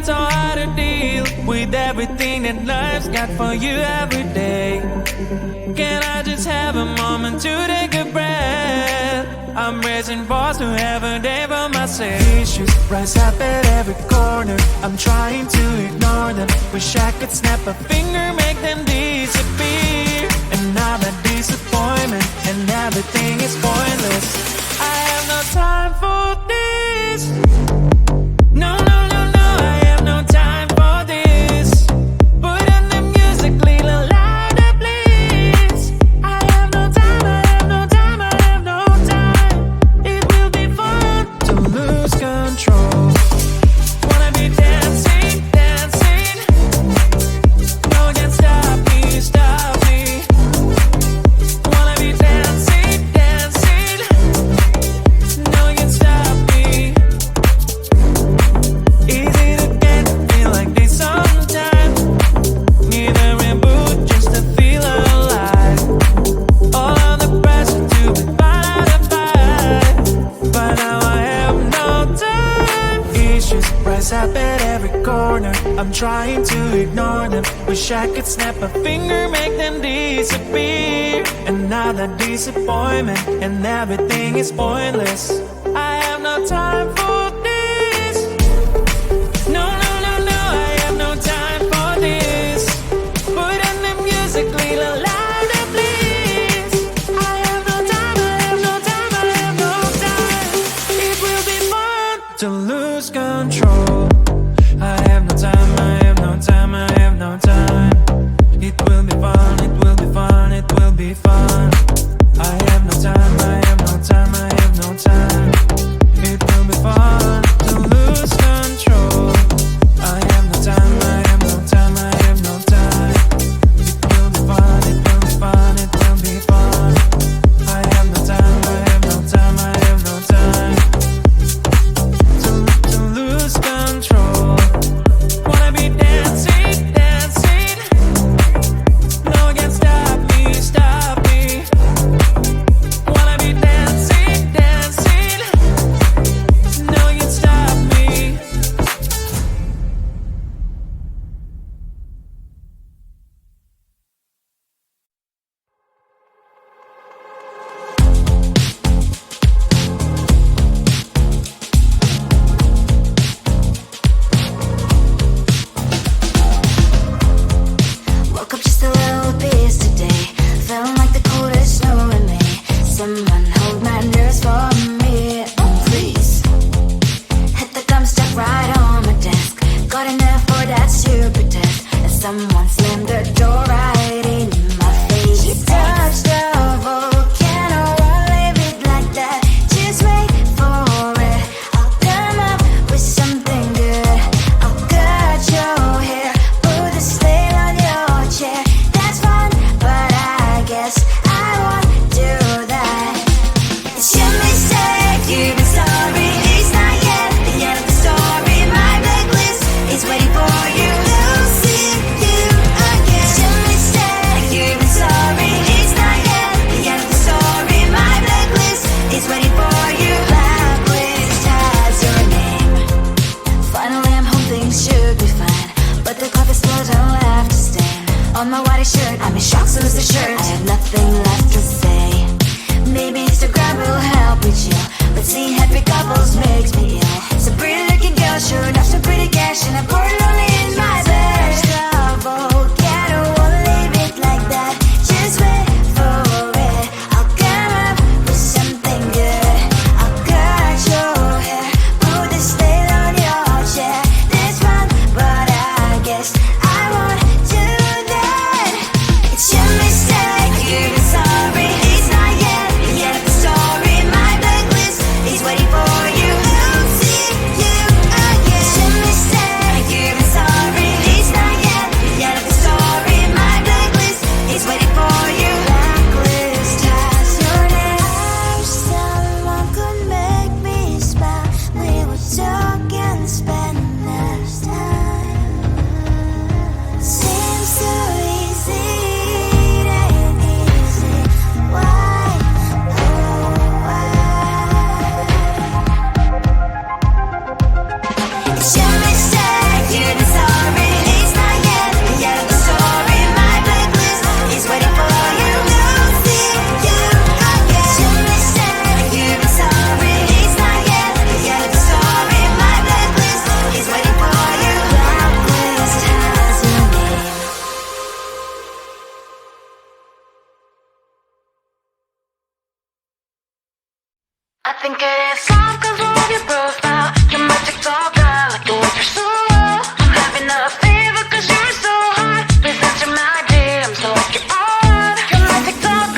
so hard to deal with everything that life's got for you every day. Can I just have a moment to take a breath? I'm raising balls to have a day for myself. Issues rise up at every corner. I'm trying to ignore them. Wish I could snap a finger, make them disappear. And now that disappointment and everything is pointless. I have no time for this. No, no, no, no, I have no time for this. Put on the music, little louder, please. I have no time, I have no time, I have no time. It will be fun to lose control. Wanna be dancing, dancing. No one can stop me, stop me. Wanna be dancing, dancing. No one can stop me. Easy to get feel like this sometimes. Need a reboot just to feel alive. All of the pressure to be fight, but now I have no time. Issues rise up at every corner. I'm trying to ignore them. Wish I could snap a finger, make them disappear. And now that disappointment and everything is pointless. I have no time for this. No, no, no, no, I have no time for this. Put on the music, little louder, please. I have no time, I have no time, I have no time. It will be fun to lose control. I have no time, I have no time, I have no time. It will be fun, it will be fun, it will be fun. I have no time, I have no time, I have no time. It will be fun to lose control. I have no time, I have no time, I have no time. It will be fun, it will be fun, it will be fun. I have no time, I have no time, I have no time. To lose control. Wanna be dancing, dancing. No one can stop me, stop me. Wanna be dancing, dancing. No one can stop me. Woke up just a little pissed today. Feeling like the coldest snow in me. Someone hold my nerves for me, oh please. Hit the gum stuck right on my desk. Got enough for that stupid test. And someone slammed the door right in my face. She touched the volcano, won't leave it like that. Just wait for it. I'll come up with something good. I'll cut your hair, put a slate on your chair. That's fun, but I guess I won't do that. It's your mistake, you've been sorry. It's not yet the end of the story. My blacklist is waiting for you. We'll see you again. It's your mistake, you've been sorry. It's not yet the end of the story. My blacklist is waiting for you. Blacklist has your name. Finally, I'm home, things should be fine. But the cloth is still don't have to stain. On my white shirt, I'm in shock, so lose the shirt. I have nothing left to say. Maybe Instagram will help me chill, but seeing happy couples makes me ill. Some pretty looking girl showing off some pretty cash, and I'm bored lonely in my bed. Volcano, won't leave it like that. Just wait for it. I'll come up with something good. I'll cut your hair, put the slate on your chair. That's fun, but I guess I won't do that. It's your mistake, you've been sorry. It's not yet the end of the story. My blacklist is waiting I think it is soft cause I love your profile. Your magic talk, I like the way you're so low. I'm having a fever cause you're so hot. Please answer my DMs, I like your on. Your magic talk,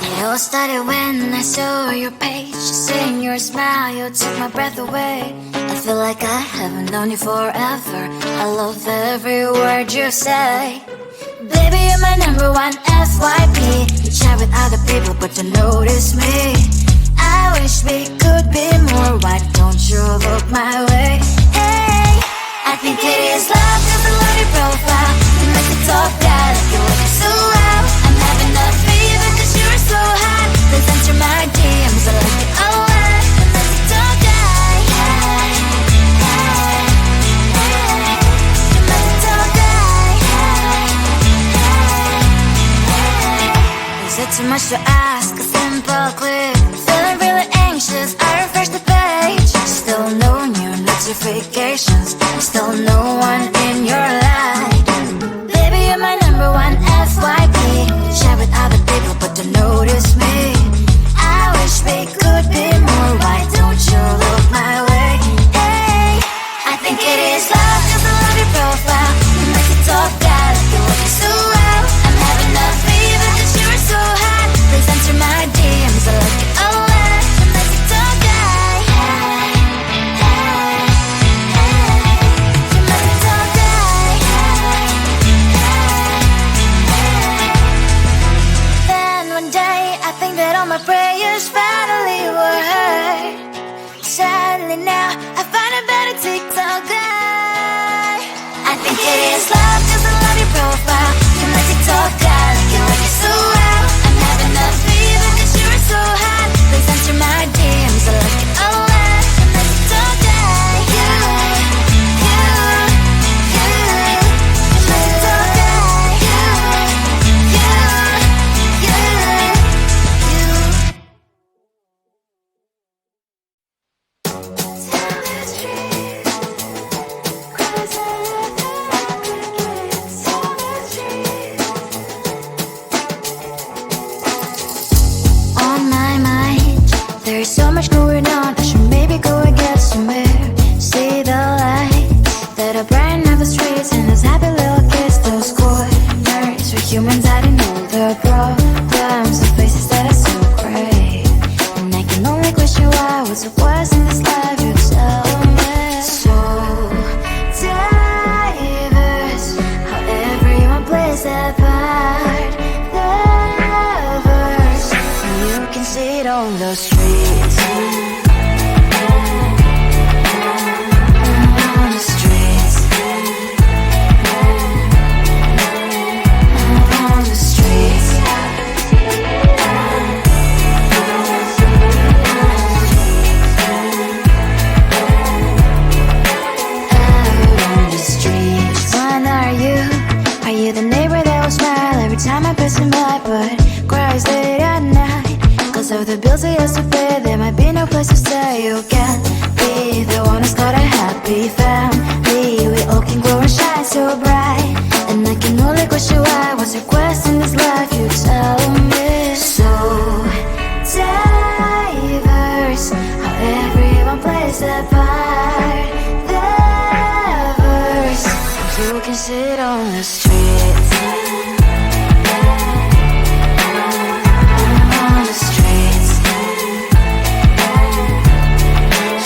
It all started when I saw your page. Seeing your smile, you took my breath away. I feel like I haven't known you forever. I love every word you say. Baby, you're my number one FYP. You chat with other people, but you notice me. I wish we could be more. Why don't you look my way? Hey, I think it is love, cause I love your profile. You make me talk bad, like you look so well. I'm having a fever, cause you're so hot. Please answer my DMs, I like it a lot. You make me talk bad. You make me talk bad. Is it too much to ask? A simple click. Feeling really anxious, I refresh the page. Still no new notifications. Still no one in your life. Baby, you're my number one FYP. Share with other people, but don't notice me. I wish we could be more. Why don't you look my way? Hey, I think it is love, cause I love your profile. You make it talk bad, like you look so well. I'm having a fever, cause you're so hot. Please answer my DMs, I like it a lot. You make it talk bad. You make it talk bad. Then one day, I think that all my prayers finally were heard. Sadly now, I find a better TikTok guy. I think it is love, cause I love your profile. You make TikTok guy, like you like it so well. I'm having a fever, cause you're so hot. Please answer my DMs, I like it a lot. You make TikTok guy. You make TikTok guy. On my mind, there is so much going on. I should maybe go and get somewhere. See the lights that are brighten up the streets, and those happy little kids, those corners where humans hiding all their problems, the faces that are so gray. And I can only question why, what's the worst in this life, you tell me. So diverse, how everyone plays their part. Lovers, you can see it on the streets. On the streets. On the streets. On the streets. When are you? Are you the neighbor that will smile every time I pass him by, but cries late at night? Cause of the bills I used to pay, there might be no place to stay. You can be the one who's got a happy family. We all can grow and shine so bright. And I can only question why, what's your quest in this life, you tell me. So diverse, how everyone plays their part. Lovers, you can sit on the streets. On the streets.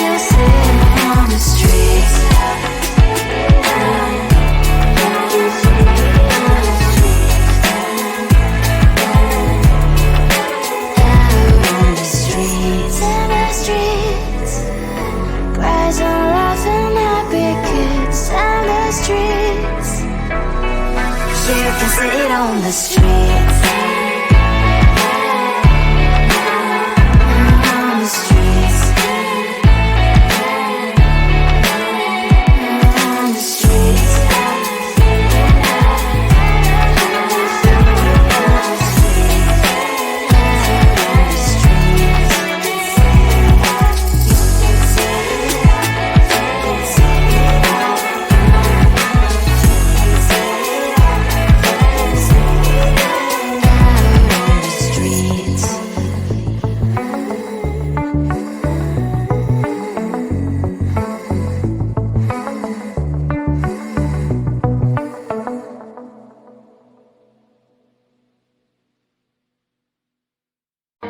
You sit on the streets. On the streets. In the streets. Cries and laughing happy kids. On the streets.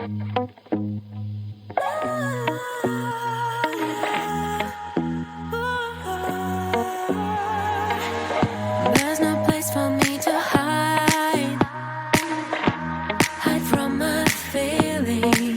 There's no place for me to hide from my feelings.